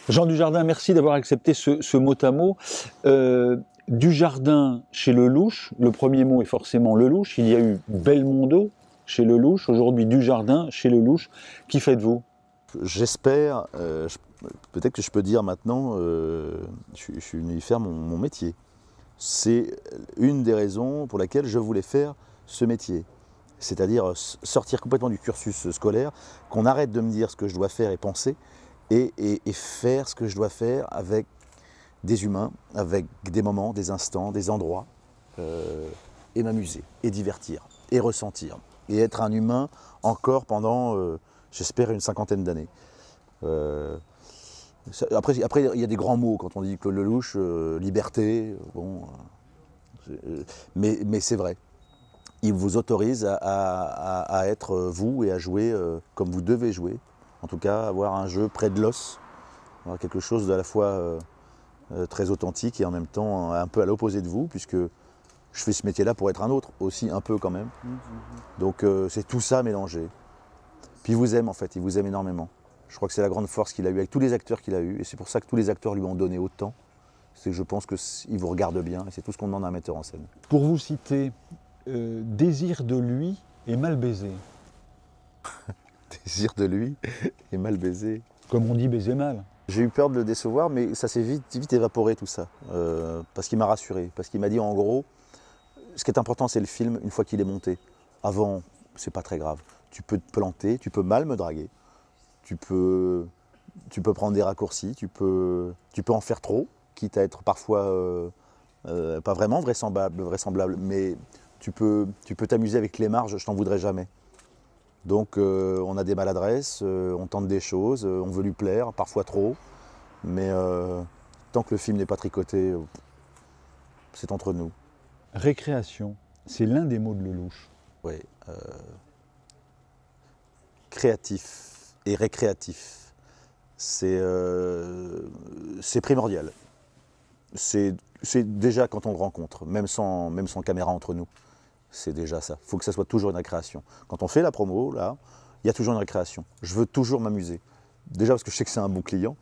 Jean Dujardin, merci d'avoir accepté ce mot à mot. Dujardin chez Lelouch, le premier mot est forcément Lelouch. Il y a eu Belmondo chez Lelouch, aujourd'hui Dujardin chez Lelouch. Qui faites-vous? J'espère, peut-être que je peux dire maintenant, je suis venu y faire mon métier. C'est une des raisons pour laquelle je voulais faire ce métier. C'est-à-dire sortir complètement du cursus scolaire, qu'on arrête de me dire ce que je dois faire et penser, et faire ce que je dois faire avec des humains, avec des moments, des instants, des endroits, et m'amuser, et divertir, et ressentir, et être un humain encore pendant, j'espère, une cinquantaine d'années. Après, il y a des grands mots quand on dit Claude Lelouch, liberté, bon, mais c'est vrai. Il vous autorise à être vous et à jouer comme vous devez jouer. En tout cas, avoir un jeu près de l'os, avoir quelque chose d'à la fois très authentique et en même temps un peu à l'opposé de vous, puisque je fais ce métier-là pour être un autre, aussi un peu quand même. Donc c'est tout ça mélangé. Puis il vous aime en fait, il vous aime énormément. Je crois que c'est la grande force qu'il a eue avec tous les acteurs qu'il a eus, et c'est pour ça que tous les acteurs lui ont donné autant. C'est que je pense qu'il vous regarde bien, et c'est tout ce qu'on demande à un metteur en scène. Pour vous citer, désir de lui et mal baisé. Désir de lui et mal baisé. Comme on dit baiser mal. J'ai eu peur de le décevoir, mais ça s'est vite évaporé tout ça. Parce qu'il m'a rassuré, parce qu'il m'a dit en gros, ce qui est important c'est le film une fois qu'il est monté. Avant, c'est pas très grave. Tu peux te planter, tu peux mal me draguer, tu peux prendre des raccourcis, tu peux en faire trop, quitte à être parfois pas vraiment vraisemblable, mais tu peux t'amuser avec les marges, je t'en voudrais jamais. Donc on a des maladresses, on tente des choses, on veut lui plaire, parfois trop, mais tant que le film n'est pas tricoté, c'est entre nous. Récréation, c'est l'un des mots de Lelouch. Oui. Créatif et récréatif, c'est primordial. C'est déjà quand on le rencontre, même sans caméra entre nous. C'est déjà ça. Il faut que ça soit toujours une récréation. Quand on fait la promo, là, il y a toujours une récréation. Je veux toujours m'amuser. Déjà parce que je sais que c'est un bon client,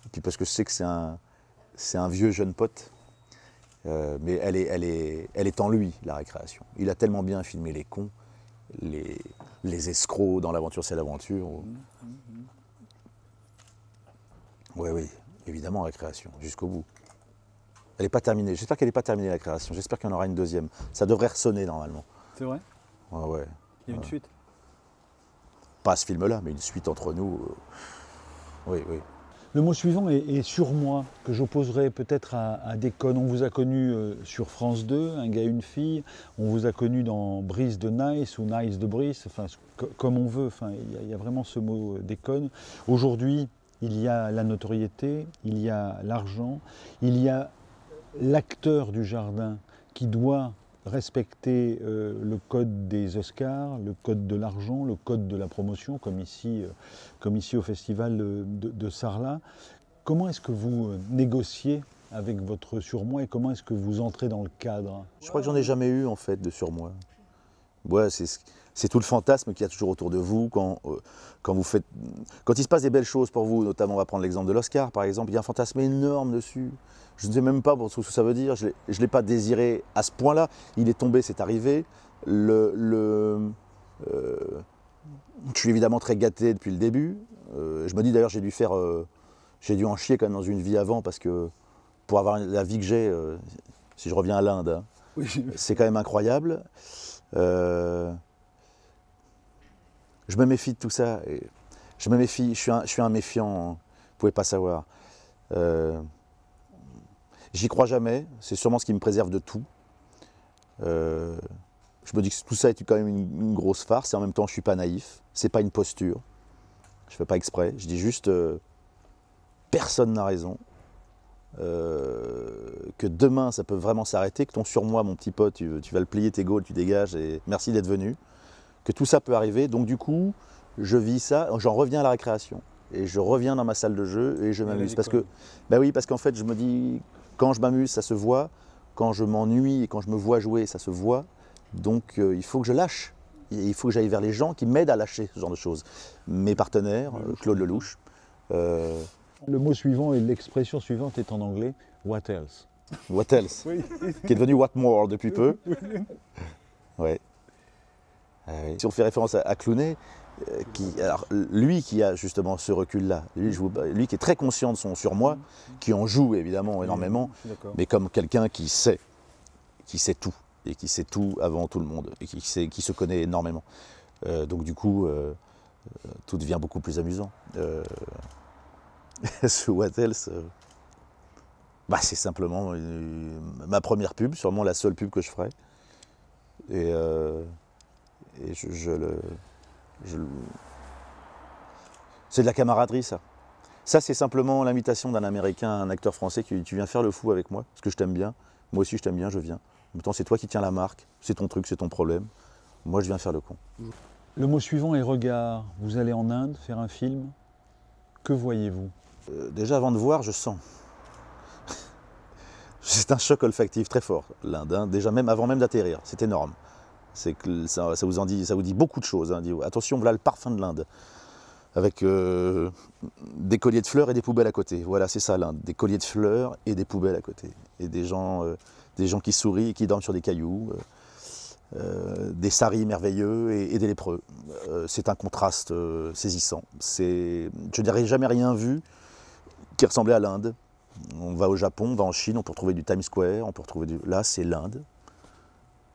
et puis parce que je sais que c'est un vieux jeune pote. Mais elle est en lui, la récréation. Il a tellement bien filmé les cons, les escrocs dans L'aventure c'est l'aventure. Oui, évidemment, récréation, jusqu'au bout. Elle n'est pas terminée. J'espère qu'elle n'est pas terminée, la création. J'espère qu'il y en aura une deuxième. Ça devrait ressonner normalement. C'est vrai? Ouais. Il y a une suite? Pas ce film-là, mais une suite entre nous. Oui. Le mot suivant est sur moi, que j'opposerai peut-être à Déconne. On vous a connu sur France 2, Un gars, une fille. On vous a connu dans Brice de Nice ou Nice de Brice, enfin, comme on veut. Enfin, il y a vraiment ce mot Déconne. Aujourd'hui, il y a la notoriété, il y a l'argent, il y a l'acteur Dujardin qui doit respecter le code des Oscars, le code de l'argent, le code de la promotion, comme ici au festival de Sarlat. Comment est-ce que vous négociez avec votre surmoi et comment est-ce que vous entrez dans le cadre? Je crois que j'en ai jamais eu en fait de surmoi. Ouais, c'est tout le fantasme qu'il y a toujours autour de vous quand il se passe des belles choses pour vous, notamment on va prendre l'exemple de l'Oscar par exemple, il y a un fantasme énorme dessus. Je ne sais même pas ce que ça veut dire, je ne l'ai pas désiré à ce point-là, il est tombé, c'est arrivé. Je suis évidemment très gâté depuis le début. Je me dis d'ailleurs j'ai dû en chier quand même dans une vie avant parce que pour avoir la vie que j'ai, si je reviens à l'Inde, hein, oui. C'est quand même incroyable. Je me méfie de tout ça. Je me méfie, je suis un méfiant, vous ne pouvez pas savoir. J'y crois jamais, c'est sûrement ce qui me préserve de tout. Je me dis que tout ça est quand même une grosse farce et en même temps je ne suis pas naïf, c'est pas une posture. Je ne fais pas exprès, je dis juste personne n'a raison. Que demain ça peut vraiment s'arrêter, que ton surmoi, mon petit pote, tu vas le plier tes gaules, tu dégages et merci d'être venu. Que tout ça peut arriver, donc du coup, je vis ça, j'en reviens à la récréation. Et je reviens dans ma salle de jeu et je m'amuse. Parce qu'en fait, je me dis, quand je m'amuse, ça se voit. Quand je m'ennuie et quand je me vois jouer, ça se voit. Donc il faut que je lâche. Il faut que j'aille vers les gens qui m'aident à lâcher ce genre de choses. Mes partenaires, Claude Lelouch, Le mot suivant et l'expression suivante est en anglais, what else? What else? Oui. Qui est devenu What more depuis peu. Ouais. Oui. Si on fait référence à Clooney, alors, lui qui a justement ce recul-là, lui qui est très conscient de son surmoi, qui en joue évidemment énormément, mais comme quelqu'un qui sait tout, et qui sait tout avant tout le monde, et qui se connaît énormément. Donc du coup, tout devient beaucoup plus amusant. Ce What else, c'est simplement ma première pub, sûrement la seule pub que je ferai. Et c'est de la camaraderie, ça. Ça, c'est simplement l'invitation d'un Américain, un acteur français qui dit « Tu viens faire le fou avec moi, parce que je t'aime bien. Moi aussi, je t'aime bien, je viens. En même temps, c'est toi qui tiens la marque, c'est ton truc, c'est ton problème. Moi, je viens faire le con. » Le mot suivant est regard. Vous allez en Inde faire un film. Que voyez-vous? Déjà, avant de voir, je sens. C'est un choc olfactif très fort, l'Inde. Hein. Déjà, avant même d'atterrir, c'est énorme. C'est que ça vous dit beaucoup de choses. Hein. Attention, voilà le parfum de l'Inde. Avec des colliers de fleurs et des poubelles à côté. Voilà, c'est ça l'Inde. Des colliers de fleurs et des poubelles à côté. Et des gens qui sourient et qui dorment sur des cailloux. Des saris merveilleux et des lépreux. C'est un contraste saisissant. Je n'aurais jamais rien vu qui ressemblait à l'Inde. On va au Japon, on va en Chine, on peut retrouver du Times Square, on peut retrouver du... Là, c'est l'Inde.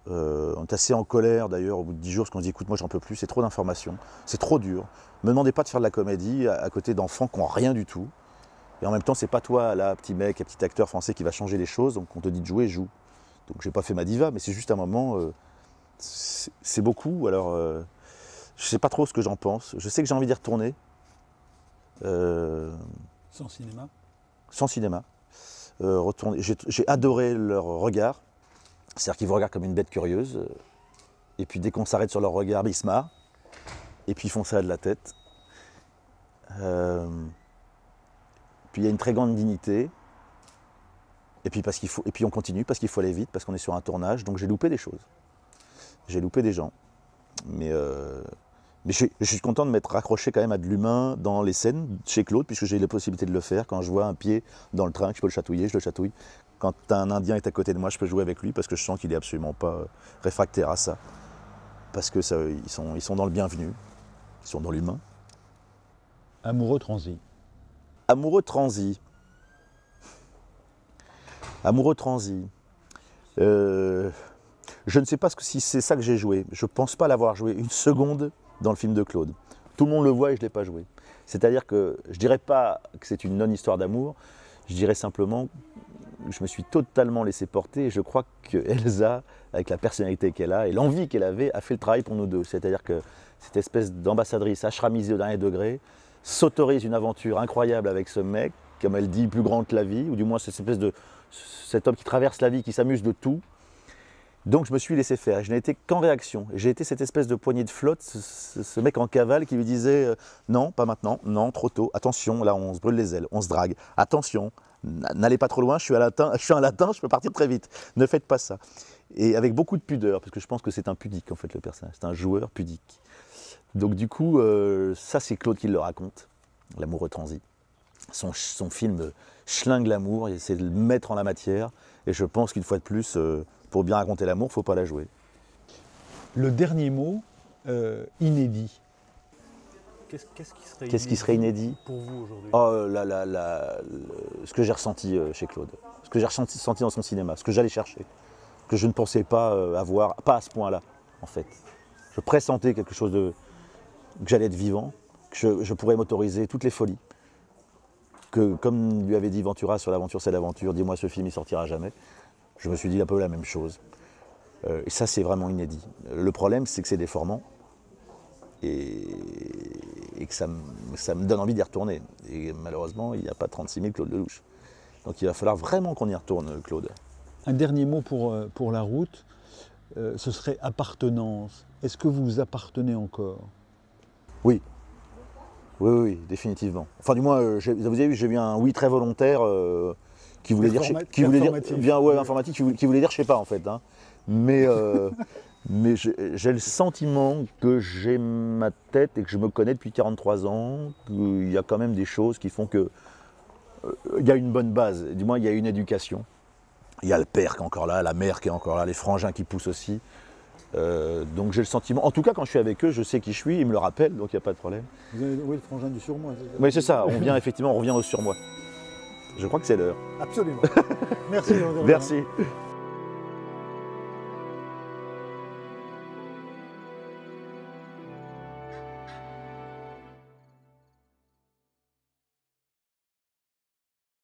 On est assez en colère d'ailleurs au bout de 10 jours parce qu'on se dit écoute, moi j'en peux plus, c'est trop d'informations, c'est trop dur. Ne me demandez pas de faire de la comédie à côté d'enfants qui n'ont rien du tout. Et en même temps, c'est pas toi, là, petit mec, petit acteur français qui va changer les choses, donc on te dit de jouer, joue. Donc j'ai pas fait ma diva, mais c'est juste un moment, c'est beaucoup. Alors, je sais pas trop ce que j'en pense. Je sais que j'ai envie d'y retourner. Sans cinéma? Sans cinéma. J'ai adoré leur regard. C'est-à-dire qu'ils vous regardent comme une bête curieuse. Et puis dès qu'on s'arrête sur leur regard, ils se marrent. Et puis ils font ça de la tête. Puis il y a une très grande dignité. Et puis on continue parce qu'il faut aller vite, parce qu'on est sur un tournage. Donc j'ai loupé des choses. J'ai loupé des gens. Mais je suis content de m'être raccroché quand même à de l'humain dans les scènes chez Claude, puisque j'ai la possibilité de le faire. Quand je vois un pied dans le train, que je peux le chatouiller, je le chatouille. Quand un Indien est à côté de moi, je peux jouer avec lui, parce que je sens qu'il n'est absolument pas réfractaire à ça. Parce que ils sont dans le bienvenu, ils sont dans l'humain. Amoureux transi. Amoureux transi. Amoureux transi. Je ne sais pas si c'est ça que j'ai joué. Je ne pense pas l'avoir joué une seconde dans le film de Claude. Tout le monde le voit et je ne l'ai pas joué. C'est-à-dire que je ne dirais pas que c'est une non-histoire d'amour, je dirais simplement que je me suis totalement laissé porter et je crois que Elsa, avec la personnalité qu'elle a et l'envie qu'elle avait, a fait le travail pour nous deux. C'est-à-dire que cette espèce d'ambassadrice achramisée au dernier degré s'autorise une aventure incroyable avec ce mec, comme elle dit, plus grande que la vie, ou du moins cet homme qui traverse la vie, qui s'amuse de tout. Donc je me suis laissé faire, je n'ai été qu'en réaction. J'ai été cette espèce de poignée de flotte, ce mec en cavale qui lui disait non, pas maintenant, non, trop tôt, attention, là on se brûle les ailes, on se drague, attention, n'allez pas trop loin, je suis un latin, je peux partir très vite, ne faites pas ça. Et avec beaucoup de pudeur, parce que je pense que c'est un pudique en fait le personnage, c'est un joueur pudique. Donc du coup, ça c'est Claude qui le raconte, L'amoureux transi. Son film schlingue l'amour, il essaie de le mettre en la matière, et je pense qu'une fois de plus, pour bien raconter l'amour, il ne faut pas la jouer. Le dernier mot, inédit. Qu'est-ce qui serait inédit pour vous aujourd'hui? Ce que j'ai ressenti chez Claude, ce que j'ai ressenti dans son cinéma, ce que j'allais chercher, que je ne pensais pas avoir, pas à ce point-là, en fait. Je pressentais quelque chose que j'allais être vivant, que je pourrais m'autoriser toutes les folies. Que, comme lui avait dit Ventura sur L'aventure c'est l'aventure, dis-moi ce film il sortira jamais. Je me suis dit un peu la même chose. Et ça, c'est vraiment inédit. Le problème, c'est que c'est déformant et que ça me donne envie d'y retourner. Et malheureusement, il n'y a pas 36 000 Claude Lelouch. Donc il va falloir vraiment qu'on y retourne, Claude. Un dernier mot pour la route, ce serait appartenance. Est-ce que vous appartenez encore? Oui. Oui, définitivement. Enfin, du moins, vous avez vu, j'ai eu un oui très volontaire qui voulait dire, informatique, qui voulait dire je sais pas en fait. Hein. Mais j'ai le sentiment que j'ai ma tête et que je me connais depuis 43 ans, qu'il y a quand même des choses qui font que il y a une bonne base, du moins il y a une éducation. Il y a le père qui est encore là, la mère qui est encore là, les frangins qui poussent aussi. Donc j'ai le sentiment, en tout cas quand je suis avec eux, je sais qui je suis, ils me le rappellent, donc il n'y a pas de problème. Vous avez oui, le frangin du surmoi. Oui, c'est ça, on revient au surmoi. Je crois que c'est l'heure. Absolument. Merci. Merci.